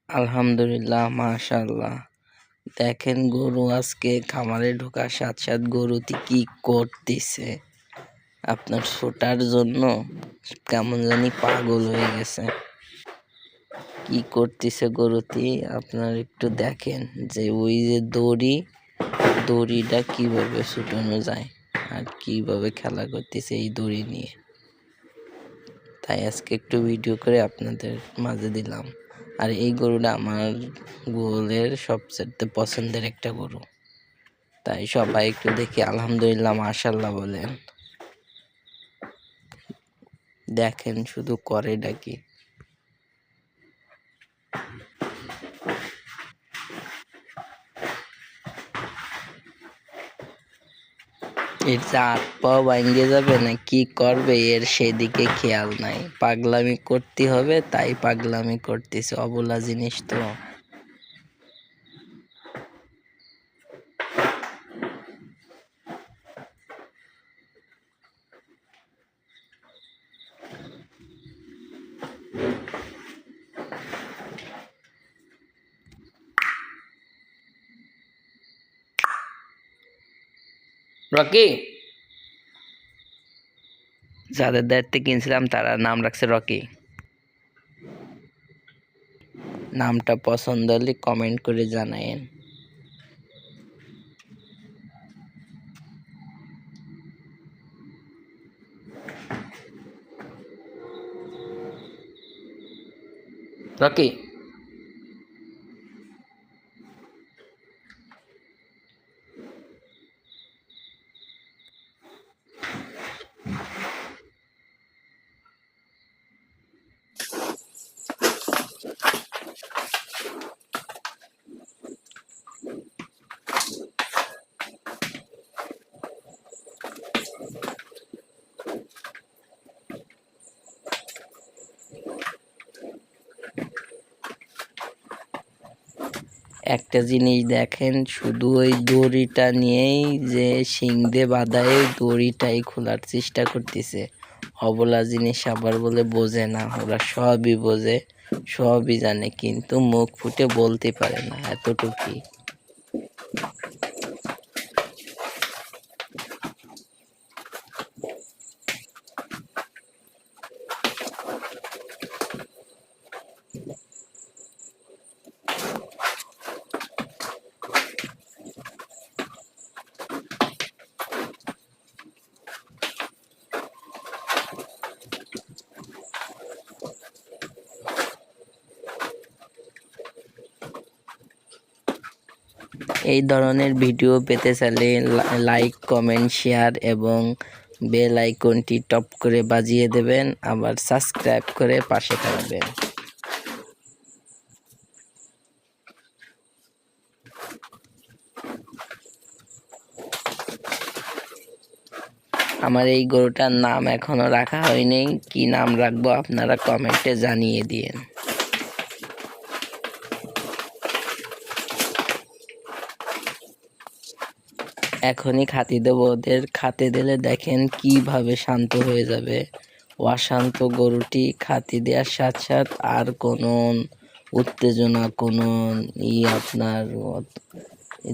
আলহামদুলিল্লাহ, মাশাআল্লাহ। দেখেন গরু আজকে খামারে ঢোকার সাথে সাথে গরুটি কি করতেছে। আপনার ছোটার জন্য কেমন জানি পাগল হয়ে গেছে। কি করতেছে গরুটি আপনার একটু দেখেন, যে ওই যে দড়িটা কিভাবে ছুটানো যায় আর কিভাবে খেলা করতেছে এই দড়ি নিয়ে। তাই আজকে একটু ভিডিও করে আপনাদের মাঝে দিলাম। আর এই গরুটা আমার গোলের সবচেয়ে পছন্দের একটা গরু, তাই সবাই একটু দেখি আলহামদুলিল্লাহ মাশাআল্লাহ বলেন। দেখেন শুধু করে ডাকি। এর যে হাত পা ভাঙ্গে যাবে না কি করবে এর সেদিকে খেয়াল নাই। পাগলামি করতে হবে তাই পাগলামি করতেছে, অবলা জিনিস তো। রকি, যাদের দায়িত্বে কিনছিলাম তারা নাম রাখছে রকি। নামটা পছন্দ হলে কমেন্ট করে জানায়েন। রকি, একটা জিনিস দেখেন, শুধু ওই দড়িটা নিয়েই যে শিং দিয়ে বাঁধায় দড়িটাই খোলার চেষ্টা করতেছে। অবলা জিনিস আবার বলে বোঝে না, ওরা সবই বোঝে, সবই জানে, কিন্তু মুখ ফুটে বলতে পারে না, এতটুকুই। এই ধরনের ভিডিও পেতে চাইলে লাইক, কমেন্ট, শেয়ার এবং বেল আইকনটি টপ করে বাজিয়ে দেবেন, আবার সাবস্ক্রাইব করে পাশে থাকবেন। আমার এই গরুটার নাম এখনো রাখা হয়নি, কি নাম রাখবো আপনারা কমেন্টে জানিয়ে দিয়েন। এখনই খাতি দেবো ওদের, খাতে দিলে দেখেন কিভাবে শান্ত হয়ে যাবে। অশান্ত গরুটি খাতি দেওয়ার সাথে সাথে আর কোনো উত্তেজনা, কোনো আপনার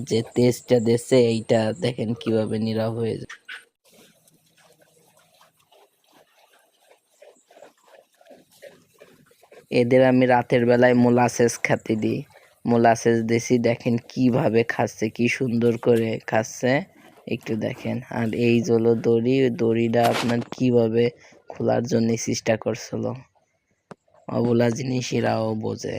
যে তেজটা দিচ্ছে এইটা দেখেন কিভাবে নীরব হয়ে যায়। এদের আমি রাতের বেলায় মোলাসেস খেতে দিই, মোলাসেস দিছি, দেখেন কিভাবে খাচ্ছে, কি সুন্দর করে খাচ্ছে, একটু দেখেন। আর এই হলো দড়ি, দড়িটা আপনার কিভাবে খোলার জন্য চেষ্টা করছিল। অবলা জিনিস এরাও বোঝে।